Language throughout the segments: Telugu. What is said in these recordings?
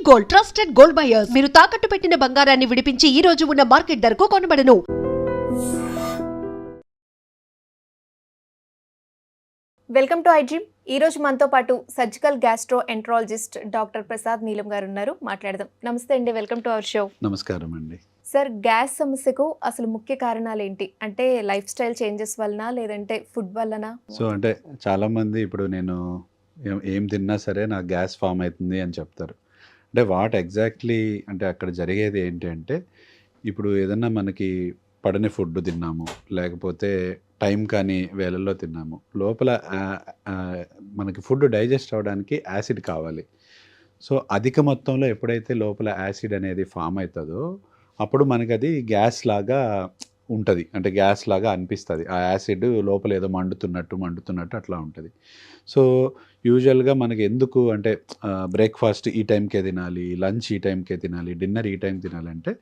గోల్డ్ ట్రస్టెడ్ గోల్డ్ బయర్స్ మీరు తాకట్టు పెట్టిన బంగారాన్ని విడిపించి ఈ రోజు ఉన్న మార్కెట్ ధరకు కొనబడను. Welcome to iDream. ఈ రోజు మనతో పాటు surgical gastro enterologist doctor Prasad నీలం గారు ఉన్నారు. మాట్లాడదాం. నమస్తే అండి, వెల్కమ్ టు అవర్ షో. నమస్కారం అండి. సార్, గ్యాస్ సమస్యకు అసలు ముఖ్య కారణాలు ఏంటి? అంటే లైఫ్ స్టైల్ చేంజెస్ వలన, లేదంటే ఫుడ్ వలన? సో అంటే చాలామంది ఇప్పుడు నేను ఏం తిన్నా సరే నాకు గ్యాస్ ఫామ్ అవుతుంది అని చెప్తారు. అంటే వాట్ ఎగ్జాక్ట్లీ అంటే అక్కడ జరిగేది ఏంటి అంటే, ఇప్పుడు ఏదన్నా మనకి పడని ఫుడ్ తిన్నాము, లేకపోతే టైం కానీ వేళల్లో తిన్నాము, లోపల మనకి ఫుడ్ డైజెస్ట్ అవ్వడానికి యాసిడ్ కావాలి. సో అధిక మొత్తంలో ఎప్పుడైతే లోపల యాసిడ్ అనేది ఫామ్ అవుతుందో అప్పుడు మనకి అది గ్యాస్ లాగా ఉంటుంది, అంటే గ్యాస్ లాగా అనిపిస్తుంది. ఆ యాసిడ్ లోపల ఏదో మండుతున్నట్టు అట్లా ఉంటుంది. సో యూజువల్గా మనకి ఎందుకు అంటే బ్రేక్ఫాస్ట్ ఈ టైంకే తినాలి, లంచ్ ఈ టైంకే తినాలి, డిన్నర్ ఈ టైం తినాలంటే,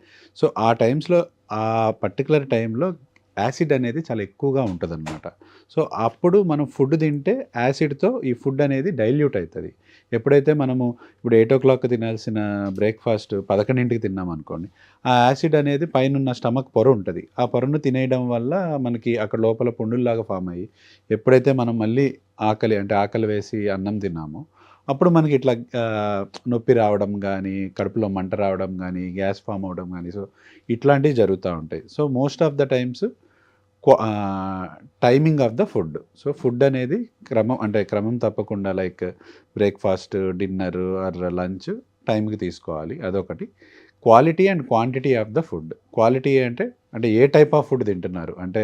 సో ఆ టైమ్స్లో ఆ పర్టికులర్ టైంలో యాసిడ్ అనేది చాలా ఎక్కువగా ఉంటుందన్నమాట. సో అప్పుడు మనం ఫుడ్ తింటే యాసిడ్తో ఈ ఫుడ్ అనేది డైల్యూట్ అవుతుంది. ఎప్పుడైతే మనము ఇప్పుడు 8 o'clock తినాల్సిన బ్రేక్ఫాస్ట్ 11ంటికి తిన్నాం అనుకోండి, ఆ యాసిడ్ అనేది పైన స్టమక్ పొర ఉంటుంది. ఆ పొరను తినేయడం వల్ల మనకి అక్కడ లోపల పుండుల్లాగా ఫామ్ అయ్యి, ఎప్పుడైతే మనం మళ్ళీ ఆకలి వేసి అన్నం తిన్నామో అప్పుడు మనకి ఇట్లా నొప్పి రావడం కానీ, కడుపులో మంట రావడం కానీ, గ్యాస్ ఫామ్ అవ్వడం కానీ, సో ఇట్లాంటివి జరుగుతూ ఉంటాయి. So most of the times timing of the food. So food అనేది క్రమం తప్పకుండా like breakfast, dinner or lunch టైంకి తీసుకోవాలి. అదొకటి. Quality and quantity of the food. Quality అంటే ఏ టైప్ ఆఫ్ ఫుడ్ తింటున్నారు, అంటే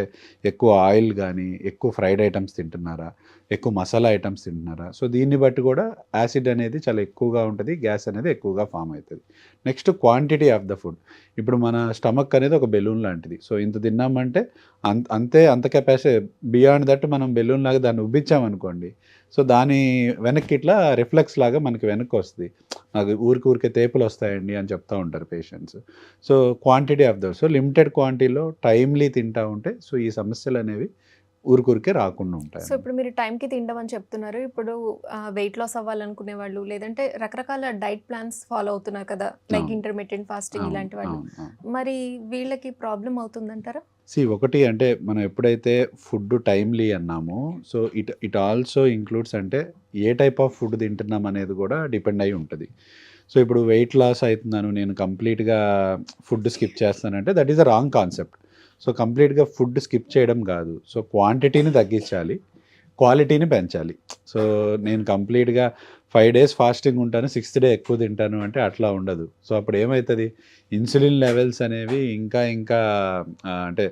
ఎక్కువ ఆయిల్ కానీ, ఎక్కువ ఫ్రైడ్ ఐటమ్స్ తింటున్నారా, ఎక్కువ మసాలా ఐటమ్స్ తింటున్నారా, సో దీన్ని బట్టి కూడా యాసిడ్ అనేది చాలా ఎక్కువగా ఉంటుంది, గ్యాస్ అనేది ఎక్కువగా ఫామ్ అవుతుంది. Next quantity of the food. ఇప్పుడు మన స్టమక్ అనేది ఒక బెలూన్ లాంటిది. సో ఇంత తిన్నామంటే అంత కెపాసిటీ, బియాండ్ దట్ మనం బెలూన్ లాగా దాన్ని ఉబ్బించామనుకోండి, సో దాని వెనక్కి ఇట్లా రిఫ్లెక్స్ లాగా మనకి వెనక్కి వస్తుంది. నాకు ఊరికే తేపులు వస్తాయండి అని చెప్తూ ఉంటారు patients. So quantity of the, so limited క్వాంటిటీలో టైమ్లీ తింటూ ఉంటే సో ఈ సమస్యలు అనేవి ఊరికే రాకుండా ఉంటాయి. సో ఇప్పుడు మీరు టైంకి తినడం అని చెప్తున్నారు. ఇప్పుడు వెయిట్ లాస్ అవ్వాలనుకునే వాళ్ళు, లేదంటే రకరకాల డైట్ ప్లాన్స్ ఫాలో అవుతున్నారు కదా, లైక్ ఇంటర్మీడియట్ ఫాస్టింగ్ ఇలాంటి వాళ్ళు, మరి వీళ్ళకి ప్రాబ్లం అవుతుందంటారా? ఒకటి అంటే మనం ఎప్పుడైతే ఫుడ్ టైమ్లీ అన్నామో, సో ఇట్ ఆల్సో ఇంక్లూడ్స్ అంటే ఏ టైప్ ఆఫ్ ఫుడ్ తింటున్నాం అనేది కూడా డిపెండ్ అయి ఉంటుంది. సో ఇప్పుడు వెయిట్ లాస్ అవుతున్నాను, నేను కంప్లీట్గా ఫుడ్ స్కిప్ చేస్తానంటే that is a wrong concept. So కంప్లీట్గా ఫుడ్ స్కిప్ చేయడం కాదు. సో క్వాంటిటీని తగ్గించాలి, క్వాలిటీని పెంచాలి. సో నేను కంప్లీట్గా 5 days ఫాస్టింగ్ ఉంటాను, 6th day ఎక్కువ తింటాను అంటే అట్లా ఉండదు. సో అప్పుడు ఏమవుతుంది, ఇన్సులిన్ లెవెల్స్ అనేవి ఇంకా అంటే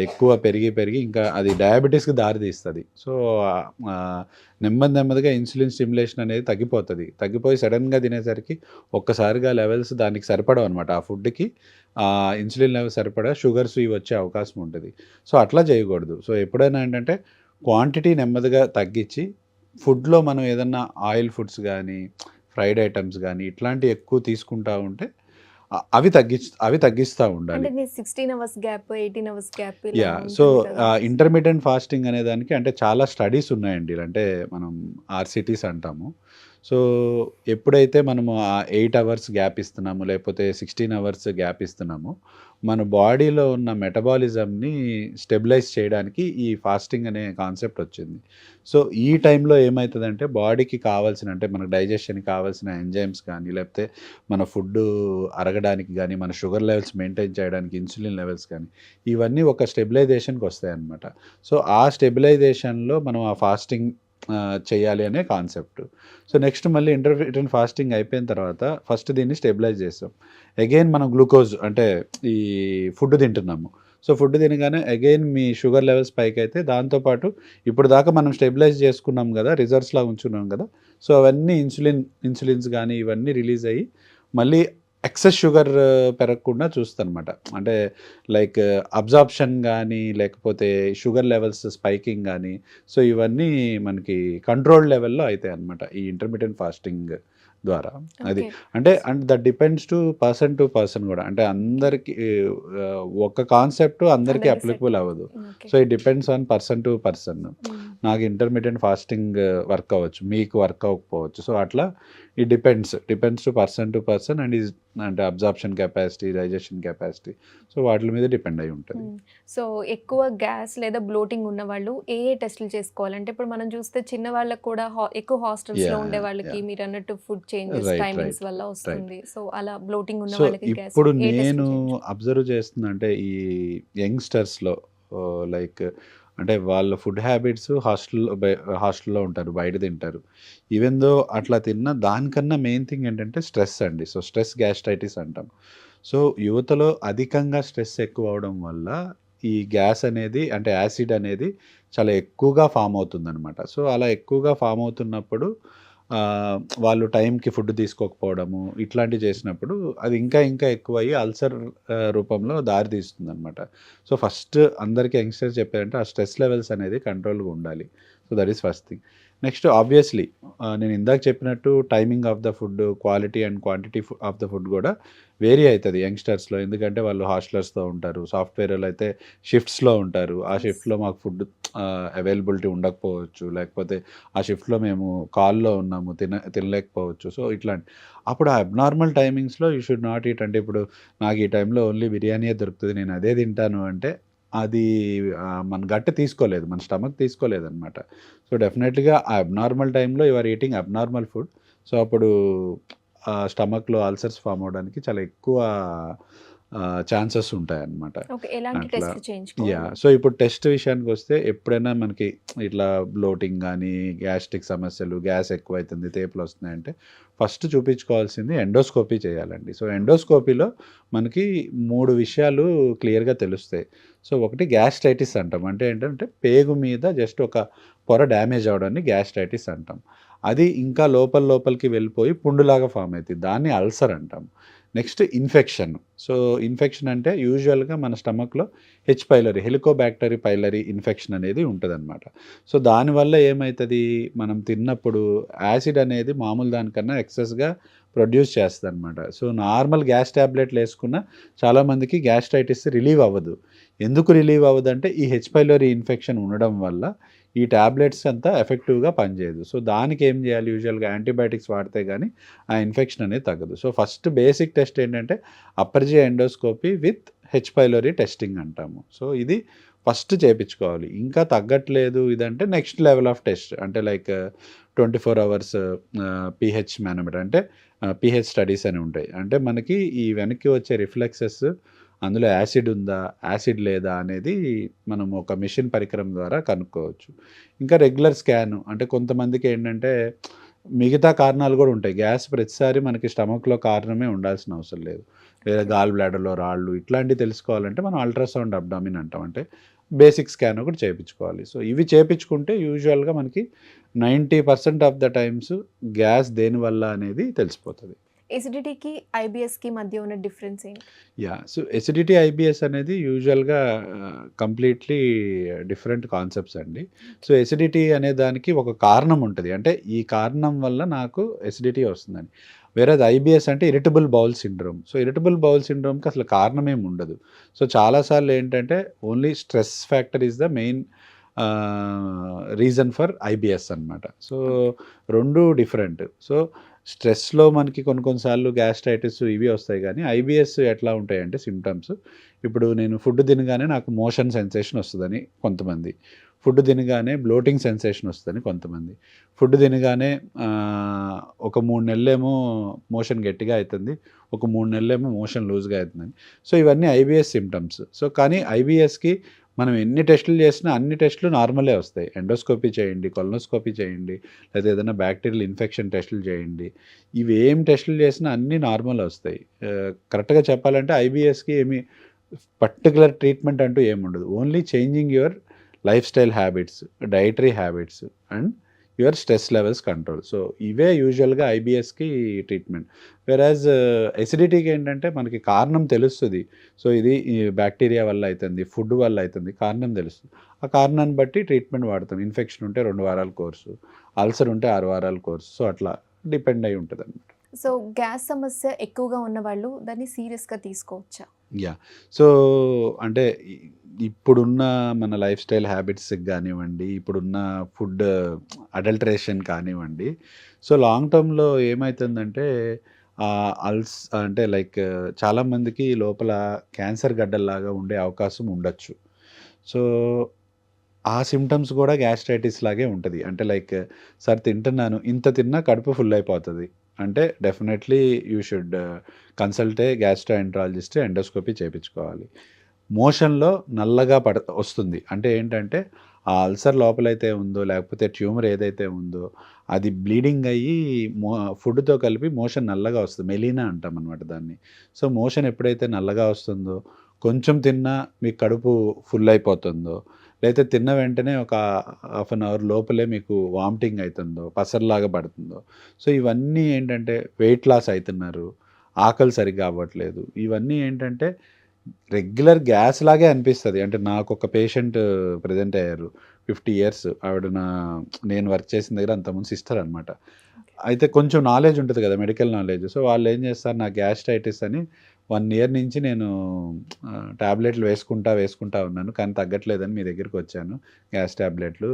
ఎక్కువ పెరిగి ఇంకా అది డయాబెటీస్కి దారితీస్తుంది. సో నెమ్మదిగా ఇన్సులిన్ స్టిమ్యులేషన్ అనేది తగ్గిపోయి సడన్గా తినేసరికి ఒక్కసారిగా లెవెల్స్ దానికి సరిపడవు అనమాట. ఆ ఫుడ్కి ఇన్సులిన్ లెవెల్ సరిపడా షుగర్స్ ఇవి వచ్చే అవకాశం ఉంటుంది. సో అట్లా చేయకూడదు. సో ఎప్పుడైనా ఏంటంటే క్వాంటిటీ నెమ్మదిగా తగ్గించి, ఫుడ్లో మనం ఏదన్నా ఆయిల్ ఫుడ్స్ కానీ, ఫ్రైడ్ ఐటమ్స్ కానీ ఇట్లాంటివి ఎక్కువ తీసుకుంటూ ఉంటే అవి తగ్గిస్తూ ఉండాలి. 16 hours gap, 18 hours gap. So intermediate fasting అనే దానికి అంటే చాలా స్టడీస్ ఉన్నాయండి. అంటే మనం RCTs అంటాము. సో ఎప్పుడైతే మనము 8 hours గ్యాప్ ఇస్తున్నాము, లేకపోతే 16 hours గ్యాప్ ఇస్తున్నామో, మన బాడీలో ఉన్న మెటబాలిజంని స్టెబిలైజ్ చేయడానికి ఈ ఫాస్టింగ్ అనే కాన్సెప్ట్ వచ్చింది. సో ఈ టైంలో ఏమవుతుందంటే బాడీకి కావాల్సిన, అంటే మన డైజెషన్కి కావాల్సిన ఎంజైమ్స్ కానీ, లేకపోతే మన ఫుడ్ అరగడానికి కానీ, మన షుగర్ లెవెల్స్ మెయింటైన్ చేయడానికి ఇన్సులిన్ లెవెల్స్ కానీ, ఇవన్నీ ఒక స్టెబిలైజేషన్కి వస్తాయి అన్నమాట. సో ఆ స్టెబిలైజేషన్లో మనం ఆ ఫాస్టింగ్ చేయాలి అనే కాన్సెప్ట్. సో నెక్స్ట్ మళ్ళీ ఇంటర్మీడియట్ ఫాస్టింగ్ అయిపోయిన తర్వాత ఫస్ట్ దీన్ని స్టెబిలైజ్ చేస్తాం. అగైన్ మనం గ్లూకోజ్ అంటే ఈ ఫుడ్ తింటున్నాము. సో ఫుడ్ తినగానే అగైన్ మీ షుగర్ లెవెల్స్ పైకి అయితే, దాంతోపాటు ఇప్పుడు దాకా మనం స్టెబిలైజ్ చేసుకున్నాం కదా, రిజర్వ్స్లా ఉంచున్నాం కదా, సో అవన్నీ ఇన్సులిన్స్ కానీ ఇవన్నీ రిలీజ్ అయ్యి మళ్ళీ ఎక్సెస్ షుగర్ పెరగకుండా చూస్తానమాట. అంటే లైక్ అబ్జార్ప్షన్ కానీ, లేకపోతే షుగర్ లెవెల్స్ స్పైకింగ్ కానీ, సో ఇవన్నీ మనకి కంట్రోల్ లెవెల్లో అవుతాయి అన్నమాట ఈ ఇంటర్మీడియట్ ఫాస్టింగ్ ద్వారా. అది అంటే దట్ డిపెండ్స్ టు పర్సన్ కూడా. అంటే అందరికి ఒక కాన్సెప్ట్ అందరికీ అప్లికబుల్ అవ్వదు. So it depends on person to person. నాకు ఇంటర్మీడియట్ ఫాస్టింగ్ వర్క్ అవ్వచ్చు, మీకు వర్క్ అవ్వకపోవచ్చు. సో అట్లా it depends to person and is అంటే absorption capacity, digestion capacity. So వాటి మీద డిపెండ్ అయి ఉంటుంది. సో ఎక్కువ గ్యాస్ లేదా బ్లోటింగ్ ఉన్న వాళ్ళు ఏ టెస్టులు చేసుకోవాలి? అంటే ఇప్పుడు మనం చూస్తే చిన్న వాళ్ళకి కూడా ఎక్కువ హాస్టల్స్లో ఉండే వాళ్ళకి మీరు అన్నట్టు ఫుడ్ చేంజెస్ టైమింగ్స్ వల్ల వస్తుంది. సో అలా బ్లోటింగ్ ఉన్న సో వాళ్ళకి గ్యాస్ ఇప్పుడు ఏ టెస్టులు నేను చేయించు? అబ్జర్వ్ చేస్తున్నా అంటే ఈ యంగ్స్టర్స్లో లైక్ అంటే వాళ్ళ ఫుడ్ హ్యాబిట్స్ హాస్టల్లో ఉంటారు, బయట తింటారు. ఈవెన్ దో అట్లా తిన్న దానికన్నా మెయిన్ థింగ్ ఏంటంటే స్ట్రెస్ అండి. సో స్ట్రెస్ గ్యాస్ట్రైటిస్ అంటాం. సో యువతలో అధికంగా స్ట్రెస్ ఎక్కువ అవడం వల్ల ఈ గ్యాస్ అనేది అంటే యాసిడ్ అనేది చాలా ఎక్కువగా ఫామ్ అవుతుందన్నమాట. సో అలా ఎక్కువగా ఫామ్ అవుతున్నప్పుడు వాళ్ళు టైంకి ఫుడ్ తీసుకోకపోవడము ఇట్లాంటివి చేసినప్పుడు అది ఇంకా ఎక్కువయ్యి అల్సర్ రూపంలో దారి తీస్తుందన్నమాట. సో ఫస్ట్ అందరికీ యంగ్స్టర్స్ చెప్పారంటే ఆ స్ట్రెస్ లెవెల్స్ అనేది కంట్రోల్‌గా ఉండాలి. So that is first thing. Next obviously నేను ఇందాక చెప్పినట్టు timing of the food, quality and quantity of the food కూడా వేరీ అవుతుంది యంగ్స్టర్స్‌లో. ఎందుకంటే వాళ్ళు హాస్టలర్స్‌తో ఉంటారు. సాఫ్ట్‌వేర్‌లో అయితే షిఫ్ట్స్‌లో ఉంటారు. ఆ షిఫ్ట్‌లో మాకు ఫుడ్ అవైలబిలిటీ ఉండకపోవచ్చు. లేకపోతే ఆ షిఫ్ట్‌లో మేము కాల్‌లో ఉన్నాము తినలేకపోవచ్చు. సో ఇట్లాంటి అప్పుడు ఆ అబ్నార్మల్ టైమింగ్స్‌లో యూ షుడ్ నాట్ ఈట్. అంటే ఇప్పుడు నాకు ఈ టైంలో ఓన్లీ బిర్యానీయే దొరుకుతది, నేను అదే తింటాను అంటే అది మన గట్ తీసుకోలేదు, మన స్టమక్ తీసుకోలేదనమాట. సో డెఫినెట్‌గా ఆ అబ్నార్మల్ టైంలో you are eating abnormal food. So అప్పుడు స్టమక్‌లో అల్సర్స్ ఫార్మ్ అవ్వడానికి చాలా ఎక్కువ ఛాన్సెస్ ఉంటాయన్నమాట. ఓకే. ఎలాంటి అట్లా టెస్టులు చేయించుకోవాలి? సో ఇప్పుడు టెస్ట్ విషయానికొస్తే ఎప్పుడైనా మనకి ఇట్లా బ్లోటింగ్ గానీ, గ్యాస్ట్రిక్ సమస్యలు, గ్యాస్ ఎక్కువైతుంది, తేపులొస్తున్నాయంటే ఫస్ట్ చూపించుకోవాల్సింది ఎండోస్కోపీ చేయాలండి. సో ఎండోస్కోపీలో మనకి 3 విషయాలు క్లియర్‌గా తెలుస్తాయి. సో ఒకటి గ్యాస్ట్రైటిస్ అంటాం. అంటే ఏంటంటే పేగు మీద జస్ట్ ఒక పొర డ్యామేజ్ అవ్వడాన్ని గ్యాస్ట్రైటిస్ అంటాం. అది ఇంకా లోపలికి వెళ్ళిపోయి పుండులాగా ఫార్మ్ అయిద్ది. దాన్ని అల్సర్ అంటాం. Next infection. సో ఇన్ఫెక్షన్ అంటే యూజువల్‌గా మన స్టమక్‌లో H pylori, Helicobacter pylori infection అనేది ఉంటదనమాట. సో దానివల్ల ఏమైతది, మనం తిన్నప్పుడు యాసిడ్ అనేది మామూలు దానికన్నా ఎక్సెస్‌గా ప్రొడ్యూస్ చేస్తదనమాట. సో నార్మల్ గ్యాస్ టాబ్లెట్‌లేసుకున్న చాలామందికి గ్యాస్ట్రైటిస్ రిలీవ్ అవ్వదు. ఎందుకు రిలీవ్ అవ్వదంటే ఈ హెచ్ పైలరీ ఇన్ఫెక్షన్ ఉండడం వల్ల ఈ టాబ్లెట్స్ అంతా ఎఫెక్టివ్‌గా పనిచేయదు. సో దానికి ఏం చేయాలి, యూజువల్‌గా యాంటీబయాటిక్స్ వాడితే గానీ ఆ ఇన్ఫెక్షన్ అనేది తగ్గదు. సో ఫస్ట్ బేసిక్ టెస్ట్ ఏంటంటే upper G endoscopy with H pylori testing అంటాము. సో ఇది ఫస్ట్ చేపించుకోవాలి. ఇంకా తగ్గట్లేదు ఇదంటే నెక్స్ట్ లెవెల్ ఆఫ్ టెస్ట్ అంటే లైక్ 24 అవర్స్ పీహెచ్ మానోమీటర్ అంటే పీహెచ్ స్టడీస్ అని ఉంటాయి. అంటే మనకి ఈ వెనక్కి వచ్చే రిఫ్లెక్సెస్ అందులో యాసిడ్ ఉందా, యాసిడ్ లేదా అనేది మనం ఒక మెషిన్ పరికరం ద్వారా కనుక్కోవచ్చు. ఇంకా రెగ్యులర్ స్కాన్ అంటే కొంతమందికి ఏంటంటే మిగతా కారణాలు కూడా ఉంటాయి. గ్యాస్ ప్రతిసారి మనకి స్టమక్‌లో కారణమే ఉండాల్సిన అవసరం లేదు. లేదా గాల్ బ్లాడర్‌లో రాళ్ళు ఇట్లాంటివి తెలుసుకోవాలంటే మనం అల్ట్రాసౌండ్ అబ్డామిన్ అంటాం. అంటే బేసిక్ స్కాన్ ఒకటి చేపించుకోవాలి. సో ఇవి చేపించుకుంటే యూజువల్‌గా మనకి 90% ఆఫ్ ద టైమ్స్ గ్యాస్ దేనివల్ల అనేది తెలిసిపోతది. ఎసిడిటీకి, ఐబీఎస్‌కి మధ్య ఉన్న డిఫరెన్స్ ఏంటి? సో ఎసిడిటీ, ఐబీఎస్ అనేది యూజువల్‌గా కంప్లీట్‌లీ డిఫరెంట్ కాన్సెప్ట్స్ అండి. సో ఎసిడిటీ అనే దానికి ఒక కారణం ఉంటది. అంటే ఈ కారణం వల్ల నాకు ఎసిడిటీ వస్తుందని. వేరేది ఐబీఎస్ అంటే irritable bowel syndrome. So irritable bowel సిండ్రోమ్‌కి అసలు కారణం ఏమి ఉండదు. సో చాలా సార్లు ఏంటంటే only stress factor is the main reason for IBS అనమాట. So 2 different. సో స్ట్రెస్‌లో మనకి కొన్ని సార్లు గ్యాస్ట్రైటిస్ ఇవి వస్తాయి గానీ, ఐబీఎస్ ఎట్లా ఉంటాయంటే సింప్టమ్స్ ఇప్పుడు నేను ఫుడ్ తినగానే నాకు మోషన్ సెన్సేషన్ వస్తదని కొంతమంది. ఫుడ్ తినగానే బ్లోటింగ్ సెన్సేషన్ వస్తదని కొంతమంది. ఫుడ్ తినగానే ఒక 3 నెలలేమో మోషన్ గట్టిగా అయితుంది. ఒక 3 నెలలేమో మోషన్ లూజ్‌గా అయితుందని. సో ఇవన్నీ ఐబీఎస్ సింప్టమ్స్. సో కానీ ఐబీఎస్‌కి మనం ఎన్ని టెస్టులు చేసినా అన్ని టెస్టులు నార్మలే వస్తాయి. ఎండోస్కోపీ చేయండి, కొలనోస్కోపీ చేయండి, లేదా ఏదైనా బ్యాక్టీరియల్ ఇన్ఫెక్షన్ టెస్టులు చేయండి. ఇవేం టెస్టులు చేసినా అన్నీ నార్మల్ వస్తాయి. కరెక్ట్‌గా చెప్పాలంటే ఐబీఎస్‌కి ఏమి పర్టిక్యులర్ ట్రీట్మెంట్ అంటూ ఏముండదు. Only changing your life style habits, dietary habits and your stress levels control. So ఇవే యూజువల్‌గా ఐబీఎస్‌కి ట్రీట్మెంట్. వెరాజ్ ఎసిడిటీకి ఏంటంటే మనకి కారణం తెలుస్తది. సో ఇది ఈ బ్యాక్టీరియా వల్ల అయితుంది, ఫుడ్ వల్ల అయితుంది, కారణం తెలుస్తుంది. ఆ కారణాన్ని బట్టి ట్రీట్మెంట్ వాడతాం. ఇన్ఫెక్షన్ ఉంటే 2 వారాల కోర్సు, అల్సర్ ఉంటే 6 వారాల కోర్సు. సో అట్లా డిపెండ్ అయి ఉంటదనమాట. సో గ్యాస్ సమస్య ఎక్కువగా ఉన్నవాళ్ళు దాన్ని సీరియస్‌గా తీసుకోవచ్చా? యాహ్! సో అంటే ఇప్పుడున్న మన లైఫ్ స్టైల్ హ్యాబిట్స్కి కానివ్వండి, ఇప్పుడున్న ఫుడ్ అడల్టరేషన్ కానివ్వండి, సో లాంగ్ టర్మ్‌లో ఏమైతుందంటే అంటే లైక్ చాలామందికి లోపల క్యాన్సర్ గడ్డల్లాగా ఉండే అవకాశం ఉండొచ్చు. సో ఆ సింప్టమ్స్ కూడా గ్యాస్ట్రైటిస్ లాగే ఉంటది. అంటే లైక్ సార్ తింటున్నాను, ఇంత తిన్నా కడుపు ఫుల్ అయిపోతది. అంటే definitely you should consult a gastroenterologist, endoscopy చేపించుకోవాలి. మోషన్‌లో నల్లగా వస్తుంది. అంటే ఏంటంటే ఆ అల్సర్ లోపలైతే ఉందో, లేకపోతే ట్యూమర్ ఏదైతే ఉందో అది బ్లీడింగ్ అయ్యి ఫుడ్‌తో కలిపి మోషన్ నల్లగా వస్తుంది. మెలీనా అంటామనమాట దాన్ని. సో మోషన్ ఎప్పుడైతే నల్లగా వస్తుందో, కొంచెం తిన్నా మీకు కడుపు ఫుల్ అయిపోతుందో, లేతే తిన్న వెంటనే ఒక హాఫ్ అన్ అవర్ లోపలే మీకు వామిటింగ్ అయితుందో, పసరులాగా పడుతుందో, సో ఇవన్నీ ఏంటంటే వెయిట్ లాస్ అయితున్నారు, ఆకలి సరిగ్గా అవ్వట్లేదు. ఇవన్నీ ఏంటంటే రెగ్యులర్ గ్యాస్ లాగే అనిపిస్తది. అంటే నాకొక పేషెంట్ ప్రెజెంట్ అయ్యారు. 50 ఇయర్స్ ఆవిడ నేను వర్క్ చేసిన దగ్గర అంతకుముందు సిస్టర్ అనమాట. అయితే కొంచెం నాలెడ్జ్ ఉంటది కదా! Medical knowledge. సో వాళ్ళేం చేస్తారు, నాకు గ్యాస్ట్రైటిస్ అని 1 ఇయర్ నుంచి నేను టాబ్లెట్లు వేసుకుంటా ఉన్నాను. కానీ తగ్గట్లేదని మీ దగ్గరికొచ్చాను గ్యాస్ టాబ్లెట్లు.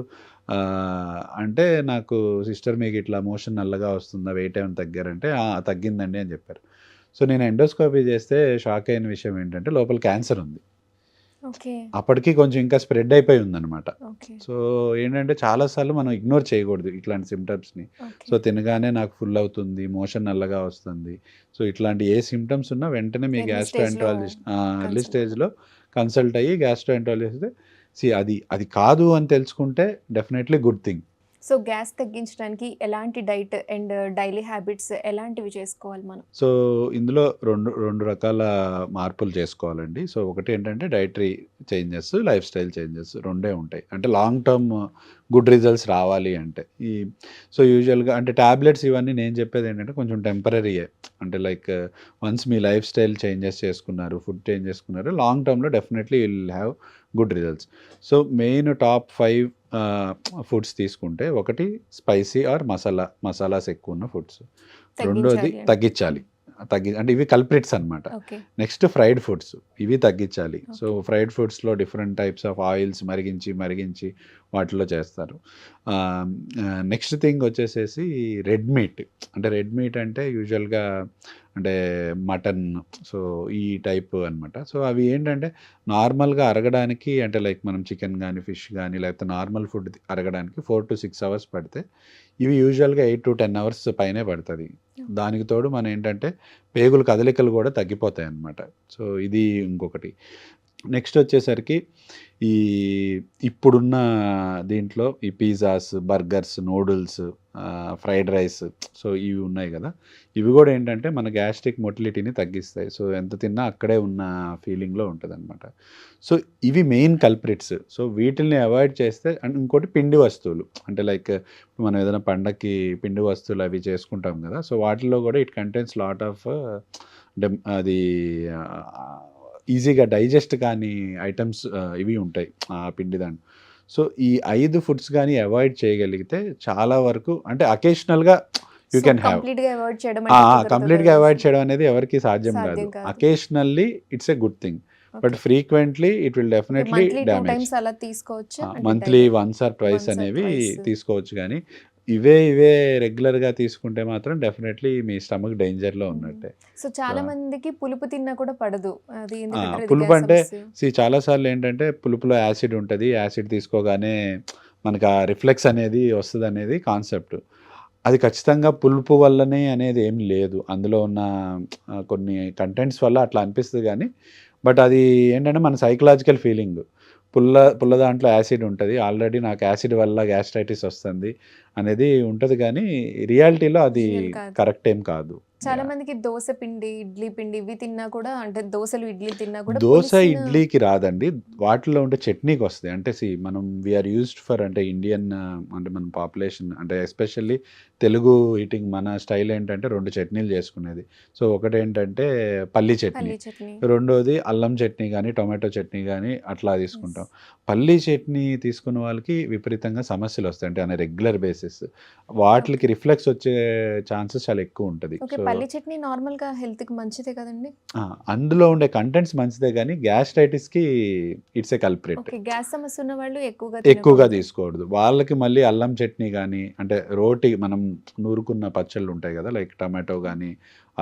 అంటే నాకు సిస్టర్ మీకు ఇట్లా మోషన్ నల్లగా వస్తుందా? వెయిట్ ఏమైనా తగ్గారంటే, "ఆ! తగ్గిందండి" అని చెప్పారు. సో నేను ఎండోస్కోపీ చేస్తే షాక్ అయిన విషయం ఏంటంటే లోపల క్యాన్సర్ ఉంది. ఓకే. అప్పటికి కొంచెం ఇంకా స్ప్రెడ్ అయిపోయి ఉందనమాట. ఓకే. సో ఏంటంటే చాలా సార్లు మనం ఇగ్నోర్ చేయకూడదు ఇట్లాంటి సింప్టమ్స్‌ని. ఓకే. సో తినగానే నాకు ఫుల్ అవుతుంది, మోషన్ నల్లగా వస్తుంది. సో ఇట్లాంటి ఏ సింప్టమ్స్ ఉన్నా వెంటనే మీ ఎర్లీ గ్యాస్ట్రోఎంటరాలజిస్ట్ ఎర్లీ కన్సల్ట్ స్టేజ్‌లో కన్సల్ట్ అయ్యి గ్యాస్ట్రోఎంటరాలజిస్ట్ అది కాదు అని తెలుసుకుంటే definitely good thing. So gas తగ్గించడానికి ఎలాంటి డైట్ అండ్ డైలీ హ్యాబిట్స్ ఎలాంటివి చేసుకోవాలి మనం? సో ఇందులో 2 రకాల మార్పులు చేసుకోవాలండి. సో ఒకటేంటంటే dietary changes, life style changes రెండే ఉంటాయి. అంటే లాంగ్ టర్మ్ గుడ్ రిజల్ట్స్ రావాలి అంటే. సో యూజువల్‌గా అంటే టాబ్లెట్స్ ఇవన్నీ నేను చెప్పేదేంటంటే కొంచెం టెంపరరీయే. అంటే లైక్ వన్స్ మీ లైఫ్ స్టైల్ చేంజెస్ చేసుకున్నారు, ఫుడ్ చేంజ్ చేసుకున్నారు, లాంగ్ టర్మ్‌లో definitely you will have good results. So main top 5 foods తీసుకుంటే, ఒకటి స్పైసీ ఆర్ మసాలాస్ ఎక్కువున్న ఫుడ్స్. రెండోది తగ్గించాలి అంటే. తగ్గించాలి. అంటే ఇవి కల్ప్రిట్స్ అనమాట. ఓకే. నెక్స్ట్ ఫ్రైడ్ ఫుడ్స్ ఇవి తగ్గించాలి. So okay. ఫ్రైడ్ ఫుడ్స్‌లో డిఫరెంట్ టైప్స్ ఆఫ్ ఆయిల్స్ మరిగించి వాటిలో చేస్తారు. నెక్స్ట్ థింగ్ వచ్చేసేసి రెడ్ మీట్. అంటే రెడ్ మీట్ అంటే యూజువల్‌గా అంటే మటన్, సో ఈ టైప్ అనమాట. సో అవి ఏంటంటే నార్మల్‌గా అరగడానికి అంటే లైక్ మనం చికెన్ గానీ, ఫిష్ గానీ లేకపోతే నార్మల్ ఫుడ్ అరగడానికి 4-6 అవర్స్ పడితే, ఇవి యూజువల్‌గా 8-10 అవర్స్ పైనే పడతది. దానికి తోడు మనం ఏంటంటే పేగుల కదలికలు కూడా తగ్గిపోతాయన్నమాట. సో ఇది ఇంకొకటి. నెక్స్ట్ వచ్చేసరికి ఈ ఇప్పుడున్న దీంట్లో ఈ pizzas, burgers, noodles, fried rice, so ఇవి ఉన్నాయి కదా! ఇవి కూడా ఏంటంటే మన గ్యాస్ట్రిక్ మొటిలిటీని తగ్గిస్తాయి. సో ఎంత తిన్నా అక్కడే ఉన్న ఫీలింగ్‌లో ఉంటదనమాట. సో ఇవి మెయిన్ కల్ప్రిట్స్. సో వీటిల్ని అవాయిడ్ చేస్తే అండ్ ఇంకోటి పిండి వస్తువులు. అంటే లైక్ మనం ఏదైనా పండక్కి పిండి వస్తువులు అవి చేసుకుంటాం కదా! సో వాటిల్లో కూడా ఇట్ కంటైన్స్ లాట్ ఆఫ్ అంటే అది ఈజీగా డైజెస్ట్ కాని ఐటెమ్స్ ఇవి ఉంటాయి ఆ పిండి దాంట్లో. సో ఈ 5 ఫుడ్స్ గాని అవాయిడ్ చేయగలిగితే చాలా వరకు అంటే అకేషనల్‌గా యూ సో కెన్ హ్యావ్. కంప్లీట్‌గా అవాయిడ్ చేయడం అంటే కుదరదు కంప్లీట్‌గా కదా! అవాయిడ్ చేయడం అనేది ఎవరికీ సాధ్యం కాదు. సాధ్యం కాదు. Occasionally it's a good thing. But okay. Frequently it will definitely monthly 2 damage. Times అలా తీసుకోవచ్చా? అంటే monthly daily once or twice once or అనేవి ట్వైస్. తీసుకోవచ్చు గానీ, ఇవే రెగ్యులర్‌గా తీసుకుంటే మాత్రం డెఫినెట్‌లీ మీ స్టమక్ డేంజర్‌లో హ్మ్. ఉన్నట్టే. సో చాలా సో మందికి పులుపు తిన్నా కూడా పడదు. అది ఎందుకంటారు? ఇది పులుపు గ్యాస్ అంటే సమస్య. చాలా సార్లు ఏంటంటే పులుపులో యాసిడ్ ఉంటది. యాసిడ్ తీసుకోగానే మనకు ఆ రిఫ్లెక్స్ అనేది వస్తదనేది కాన్సెప్ట్. అది ఖచ్చితంగా పులుపు వల్లనే అనేది ఏం లేదు. అందులో ఉన్న కొన్ని కంటెంట్స్ వల్ల అట్లా అనిపిస్తది గానీ, బట్ అది ఏంటంటే మన సైకలాజికల్ ఫీలింగ్. పుల్ల దాంట్లో యాసిడ్ ఉంటది. ఆల్రెడీ నాకు యాసిడ్ వల్ల గ్యాస్ట్రైటిస్ వస్తుంది అనేది ఉంటది గానీ, రియాలిటీలో అది రియల్ కాదు. కరెక్ట్ ఏం కాదు. చాలా యాహ్! మందికి దోస పిండి, ఇడ్లీ పిండి ఇవి తిన్నా కూడా అంటే దోసలు, ఇడ్లీ తిన్నా కూడా దోస, పులిసిన ఇడ్లీకి రాదండి. వాటిలో ఉండే చట్నీకొస్తది. అంటే మనం వి ఆర్ యూజ్డ్ ఫర్ అంటే ఇండియన్ అంటే మన పాపులేషన్ అంటే ఎస్పెషల్లీ తెలుగు ఈటింగ్ మన స్టైల్ ఏంటంటే 2 చట్నీలు చేసుకునేది. సో ఒకటేంటంటే పల్లీ చట్నీ. పల్లీ చట్నీ. రెండోది అల్లం చట్నీ గానీ, టొమాటో చట్నీ గానీ అట్లా యెస్. తీసుకుంటాం. పల్లీ చట్నీ తీసుకున్న వాళ్ళకి విపరీతంగా సమస్యలొస్తాయి. అంటే on a regular basis. Places వాటికి రిఫ్లెక్స్ వచ్చే ఛాన్సెస్ చాలా ఎక్కువ ఉంటుంది. ఓకే, సో పల్లి చట్నీ నార్మల్ గా హెల్త్ కి మంచిదే కదండి? అందులో ఉండే కంటెంట్స్ మంచిదే కానీ గ్యాస్ట్రైటిస్కి it's a culprit. Okay, gas సమస్య ఉన్న వాళ్ళు ఎక్కువగా ఎక్కువగా తీసుకోకూడదు. వాళ్ళకి మళ్ళీ అల్లం చట్నీ కానీ, అంటే రోటి మనం నూరుకున్న పచ్చళ్ళు ఉంటాయి కదా, లైక్ టమాటో కానీ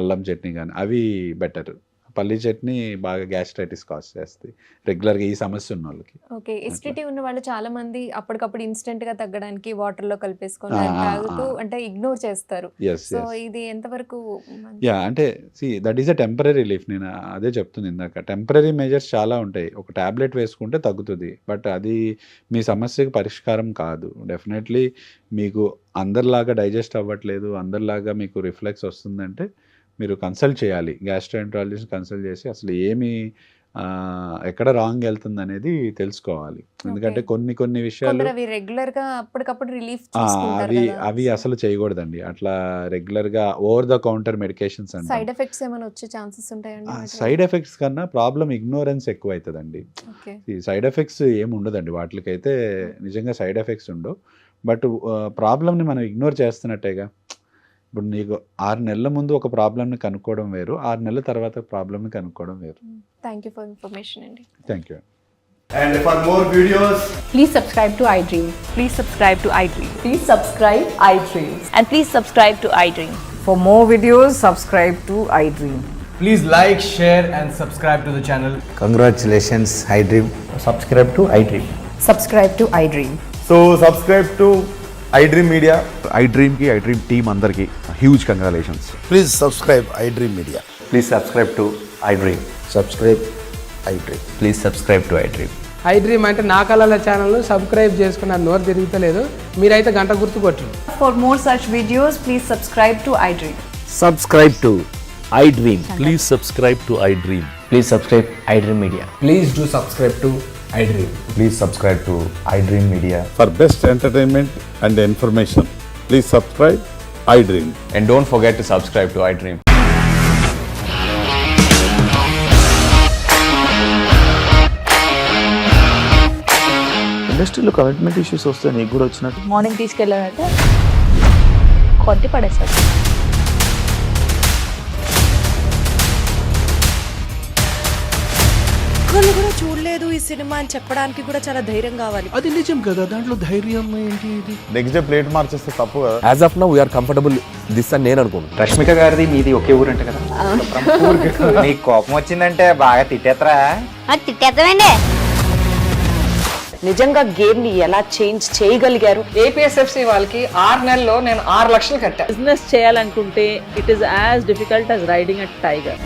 అల్లం చట్నీ కానీ, అవి బెటర్. పల్లి చట్నీ బాగా గ్యాస్ట్రైటిస్ కాజ్ చేస్తాయి రెగ్యులర్గా ఈ సమస్య ఉన్న వాళ్ళకి. ఓకే, ఎస్టిటీ ఉన్న వాళ్ళు చాలా మంది అప్పటికప్పుడు ఇన్స్టెంట్ గా తగ్గడానికి వాటర్ లో కలిపేసుకొని తాగుతూ అంటే ఇగ్నోర్ చేస్తారు. సో ఇది ఎంతవరకు యా, అంటే that is a temporary relief. నేను అదే చెప్తుంది ఇందాక, టెంపరీ మెజర్స్ చాలా ఉంటాయి. ఒక టాబ్లెట్ వేసుకుంటే తగ్గుతుంది, బట్ అది మీ సమస్యకి పరిష్కారం కాదు. డెఫినెట్లీ మీకు అందరిలాగా డైజెస్ట్ అవ్వట్లేదు, అందరిలాగా మీకు రిఫ్లెక్స్ వస్తుందంటే మీరు కన్సల్ట్ చేయాలి, గ్యాస్ట్రోఎంట్రాలజిస్ట్ కన్సల్ట్ చేసి అసలు ఏమి ఎక్కడ రాంగ్ వెళ్తుంది అనేది తెలుసుకోవాలి. ఎందుకంటే కొన్ని విషయాలు రెగ్యులర్ గా అప్పటికప్పుడు రిలీఫ్ అవి అసలు చేయకూడదండి. అట్లా రెగ్యులర్ గా ఓవర్ ద కౌంటర్ మెడికేషన్స్ అంటే సైడ్ ఎఫెక్ట్స్ ఏమైనా వచ్చే ఛాన్సెస్ ఉంటాయండి? సైడ్ ఎఫెక్ట్స్ కన్నా ప్రాబ్లం ఇగ్నోరెన్స్ ఎక్కువ అవుతుందండి. ఈ సైడ్ ఎఫెక్ట్స్ ఏమి ఉండదండి వాటికైతే, నిజంగా సైడ్ ఎఫెక్ట్స్ ఉండవు. బట్ ప్రాబ్లమ్ని మనం ఇగ్నోర్ చేస్తున్నట్టేగా. ఇప్పుడు నీకు 6 నెలల ముందు ఒక ప్రాబ్లమ్ని కనుక్కోవడం వేరు, 6 నెలల తర్వాత ప్రాబ్లమ్ని కనుక్కోవడం వేరు. థ్యాంక్ యూ ఫర్ ఇన్ఫర్మేషన్ అండి. Thank you. And for more videos, Please subscribe to iDream. Please subscribe to iDream. Please subscribe iDream. And please subscribe to iDream. For more videos, subscribe to iDream. please like, share and subscribe to the channel. Congratulations, iDream. Subscribe to iDream. Subscribe to iDream. So subscribe to iDream Media. iDream ki iDream team andarki huge congratulations. Please subscribe iDream Media. Please subscribe to iDream. Subscribe iDream. Please subscribe to iDream. iDream అంటే నా కళల ఛానల్ సబ్స్క్రైబ్ చేసుకున్న నోరు తిరుగుతలేదు, మీరైతే గంట గుర్తు కొట్టండి. For more such videos, please subscribe to iDream. Subscribe to iDream. Please subscribe to iDream. Please subscribe iDream Media. Please do subscribe to iDream. Please subscribe to iDream Media. For best entertainment and information, please subscribe iDream. And don't forget to subscribe to iDream. ఇండస్ట్రీలో కమిట్మెంట్ ఇష్యూస్ వస్తే నీకు కూడా వచ్చినట్టు మార్నింగ్ తీసుకెళ్ళాలంటే కొట్టి పడేస్తాడు. ఒక్కళ్ళు కూడా చూడలేదు ఈ సినిమా అని చెప్పడానికి కూడా చాలా ధైర్యం కావాలి. అది నిజం కదా, దాంట్లో ధైర్యం ఏంటి? ఇది నెక్స్ట్ డే ప్లేట్ మార్చేస్తే తప్పు కదా. As of now, we are comfortable this అని నేను అనుకుంటున్నాను. రష్మిక గారిది మీది ఒకే ఊరంట కదా. నీకు కోపం వచ్చిందంటే బాగా తిట్టేత్తరా? తిట్టేద్దామండి. నిజంగా గేమ్ ని ఎలా చేంజ్ చేయగలిగారు? APSFC వాళ్ళకి 6 నెలల్లో నేను 6 లక్షలు కట్టా. బిజినెస్ చేయాలనుకుంటే it is as difficult as riding a tiger.